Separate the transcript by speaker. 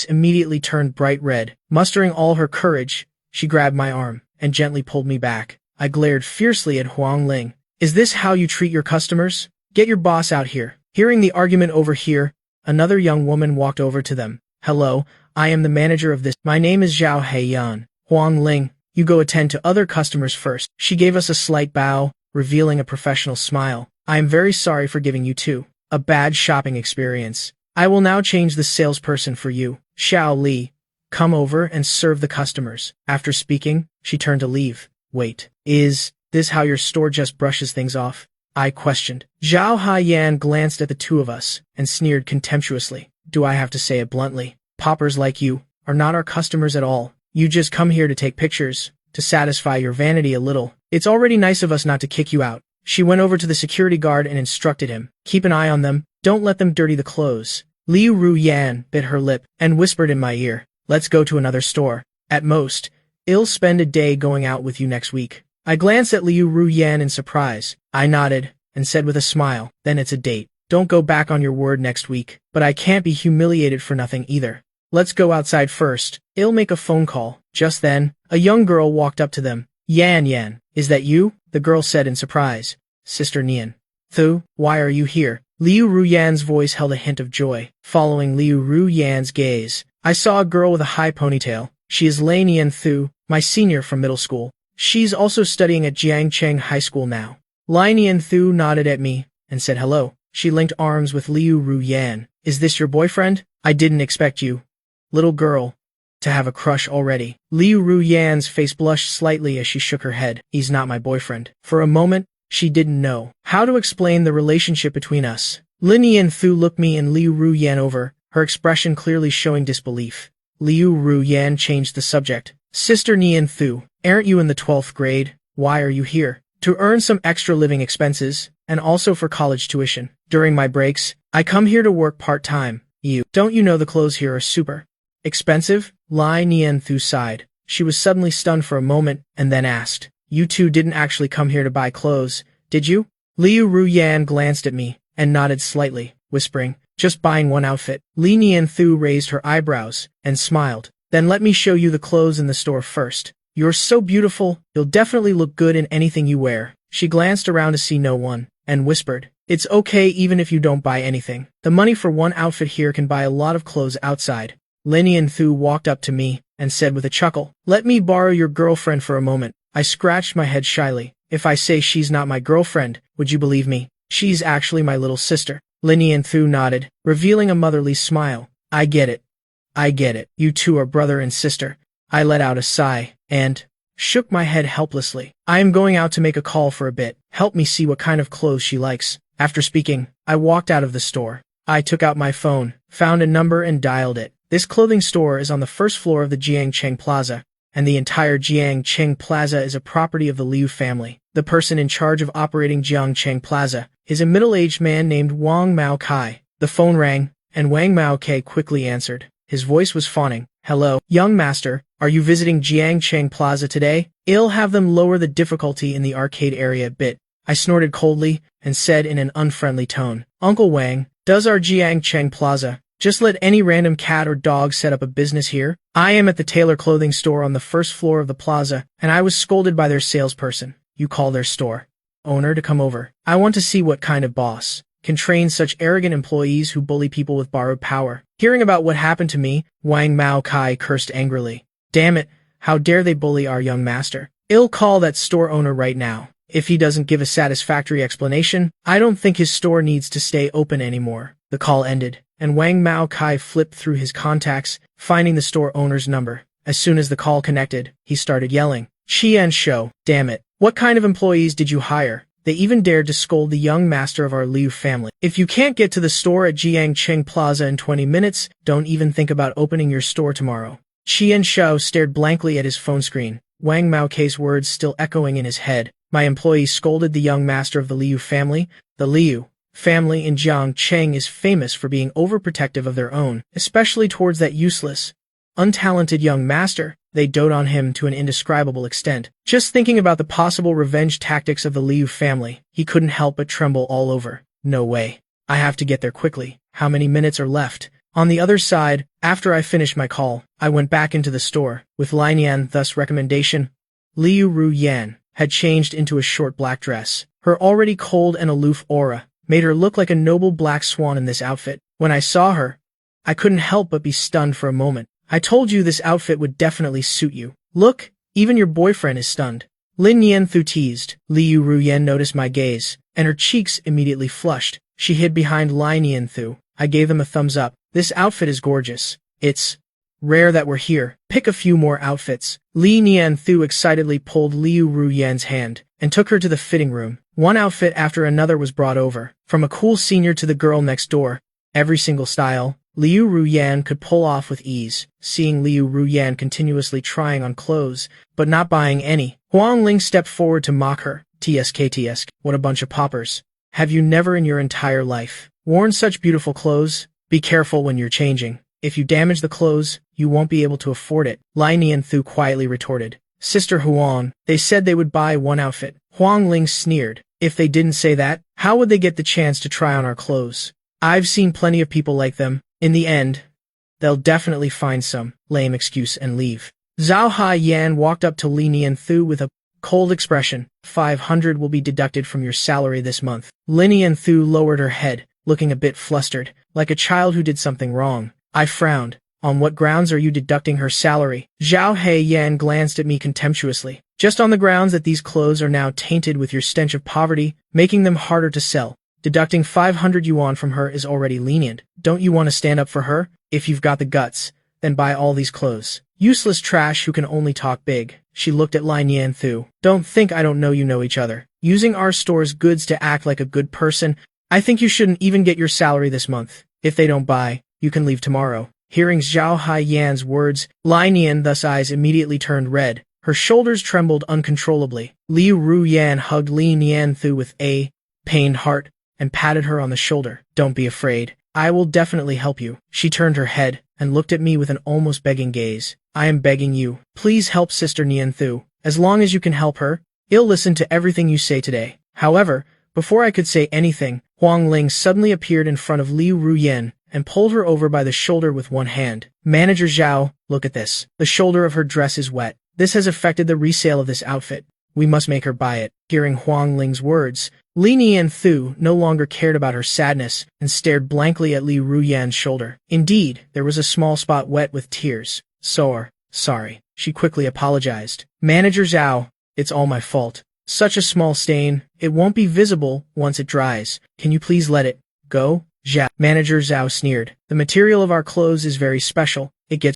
Speaker 1: immediately turned bright red. Mustering all her courage, she grabbed my arm and gently pulled me back. I glared fiercely at Huang Ling. Is this how you treat your customers? Get your boss out here. Hearing the argument over here, another young woman walked over to them. Hello, I am the manager of this. My name is Zhao Heiyan. Huang Ling, you go attend to other customers first. She gave us a slight bow, revealing a professional smile. I am very sorry for giving you a bad shopping experience. I will now change the salesperson for you. Xiao Li, come over and serve the customers. After speaking, she turned to leave. Wait, is this how your store just brushes things off? I questioned. Zhao Heiyan glanced at the two of us and sneered contemptuously. Do I have to say it bluntly? Paupers like you are not our customers at all. You just come here to take pictures, to satisfy your vanity a little. It's already nice of us not to kick you out. She went over to the security guard and instructed him. Keep an eye on them. Don't let them dirty the clothes. Liu Ruyan bit her lip and whispered in my ear. Let's go to another store. At most, I'll spend a day going out with you next week. I glanced at Liu Ruyan in surprise. I nodded and said with a smile, then it's a date. Don't go back on your word next week. But I can't be humiliated for nothing either. Let's go outside first. I'll make a phone call. Just then, a young girl walked up to them. Yan, is that you? The girl said in surprise. Sister Nian. Thu, why are you here? Liu Ruyan's voice held a hint of joy. Following Liu Ruyan's gaze, I saw a girl with a high ponytail. She is Lei Nian Thu, my senior from middle school. She's also studying at Jiangcheng High School now. Lei Nian Thu nodded at me and said hello. She linked arms with Liu Ruyan. Is this your boyfriend? I didn't expect you, little girl, to have a crush already. Liu Ruyan's face blushed slightly as she shook her head. He's not my boyfriend. For a moment, she didn't know how to explain the relationship between us. Lei Nian Thu looked me and Liu Ruyan over, her expression clearly showing disbelief. Liu Ruyan changed the subject. Sister Nian Thu, aren't you in the 12th grade? Why are you here? To earn some extra living expenses, and also for college tuition. During my breaks, I come here to work part-time. Don't you know the clothes here are super expensive? Lei Nian Thu sighed. She was suddenly stunned for a moment, and then asked, You two didn't actually come here to buy clothes, did you? Liu Ruyan glanced at me, and nodded slightly, whispering, Just buying one outfit. Lei Nian Thu raised her eyebrows, and smiled. Then let me show you the clothes in the store first. You're so beautiful, you'll definitely look good in anything you wear. She glanced around to see no one, and whispered, It's okay even if you don't buy anything. The money for one outfit here can buy a lot of clothes outside. Lei Nian Thu walked up to me, and said with a chuckle, Let me borrow your girlfriend for a moment. I scratched my head shyly. If I say she's not my girlfriend, would you believe me? She's actually my little sister. Lei Nian Thu nodded, revealing a motherly smile. I get it. You two are brother and sister. I let out a sigh, and shook my head helplessly. I am going out to make a call for a bit. Help me see what kind of clothes she likes. After speaking, I walked out of the store. I took out my phone, found a number and dialed it. This clothing store is on the first floor of the Jiangcheng Plaza, and the entire Jiangcheng Plaza is a property of the Liu family. The person in charge of operating Jiangcheng Plaza is a middle-aged man named Wang Mao Kai. The phone rang, and Wang Mao Kai quickly answered. His voice was fawning. Hello, young master, are you visiting Jiangcheng Plaza today? I'll have them lower the difficulty in the arcade area a bit. I snorted coldly, and said in an unfriendly tone, Uncle Wang, does our Jiangcheng Plaza just let any random cat or dog set up a business here? I am at the tailor clothing store on the first floor of the plaza, and I was scolded by their salesperson. You call their store owner to come over. I want to see what kind of boss can train such arrogant employees who bully people with borrowed power. Hearing about what happened to me, Wang Mao Kai cursed angrily. Damn it, how dare they bully our young master. I'll call that store owner right now. If he doesn't give a satisfactory explanation, I don't think his store needs to stay open anymore. The call ended, and Wang Mao Kai flipped through his contacts, finding the store owner's number. As soon as the call connected, he started yelling, Qian Shou, damn it. What kind of employees did you hire? They even dared to scold the young master of our Liu family. If you can't get to the store at Jiangcheng Plaza in 20 minutes, don't even think about opening your store tomorrow. Qian Shou stared blankly at his phone screen, Wang Mao Kai's words still echoing in his head. My employee scolded the young master of the Liu family. The Liu family in Jiangcheng is famous for being overprotective of their own, especially towards that useless, untalented young master. They dote on him to an indescribable extent. Just thinking about the possible revenge tactics of the Liu family, he couldn't help but tremble all over. No way. I have to get there quickly. How many minutes are left? On the other side, after I finished my call, I went back into the store. With Lin Yan thus recommendation, Liu Ru Yan had changed into a short black dress. Her already cold and aloof aura made her look like a noble black swan in this outfit. When I saw her, I couldn't help but be stunned for a moment. I told you this outfit would definitely suit you. Look, even your boyfriend is stunned. Lin Yanfu teased. Liu Ru Yan noticed my gaze, and her cheeks immediately flushed. She hid behind Lin Yanfu. I gave them a thumbs up. This outfit is gorgeous. It's rare that we're here. Pick a few more outfits. Li Nianfu excitedly pulled Liu Ru Yan's hand and took her to the fitting room. One outfit after another was brought over. From a cool senior to the girl next door, every single style, Liu Ru Yan could pull off with ease. Seeing Liu Ru Yan continuously trying on clothes, but not buying any, Huang Ling stepped forward to mock her. TSK, what a bunch of poppers. Have you never in your entire life worn such beautiful clothes? Be careful when you're changing. If you damage the clothes, you won't be able to afford it. Lai Nianfu quietly retorted. Sister Huang, they said they would buy one outfit. Huang Ling sneered. If they didn't say that, how would they get the chance to try on our clothes? I've seen plenty of people like them. In the end, they'll definitely find some lame excuse and leave. Zhao Hai Yan walked up to Li Nianfu with a cold expression. 500 will be deducted from your salary this month. Li Nianfu lowered her head, looking a bit flustered, like a child who did something wrong. I frowned. On what grounds are you deducting her salary? Zhao Hai Yan glanced at me contemptuously. Just on the grounds that these clothes are now tainted with your stench of poverty, making them harder to sell. Deducting 500 yuan from her is already lenient. Don't you want to stand up for her? If you've got the guts, then buy all these clothes. Useless trash who can only talk big. She looked at Lin Yanfu. Don't think I don't know you know each other. Using our store's goods to act like a good person, I think you shouldn't even get your salary this month. If they don't buy, you can leave tomorrow. Hearing Zhao Hai Yan's words, Lin Yan thus eyes immediately turned red. Her shoulders trembled uncontrollably. Liu Ru Yan hugged Lin Yanfu with a pained heart and patted her on the shoulder. Don't be afraid. I will definitely help you. She turned her head and looked at me with an almost begging gaze. I am begging you. Please help Sister Nianfu. As long as you can help her, I'll listen to everything you say today. However, before I could say anything, Huang Ling suddenly appeared in front of Liu Ru Yan and pulled her over by the shoulder with one hand. Manager Zhao, look at this. The shoulder of her dress is wet. This has affected the resale of this outfit. We must make her buy it. Hearing Huang Ling's words, Li Nianfu no longer cared about her sadness and stared blankly at Li Ru Yan's shoulder. Indeed, there was a small spot wet with tears. Sorry. She quickly apologized. Manager Zhao, it's all my fault. Such a small stain, it won't be visible once it dries. Can you please let it go? Manager Zhao sneered. The material of our clothes is very special. It gets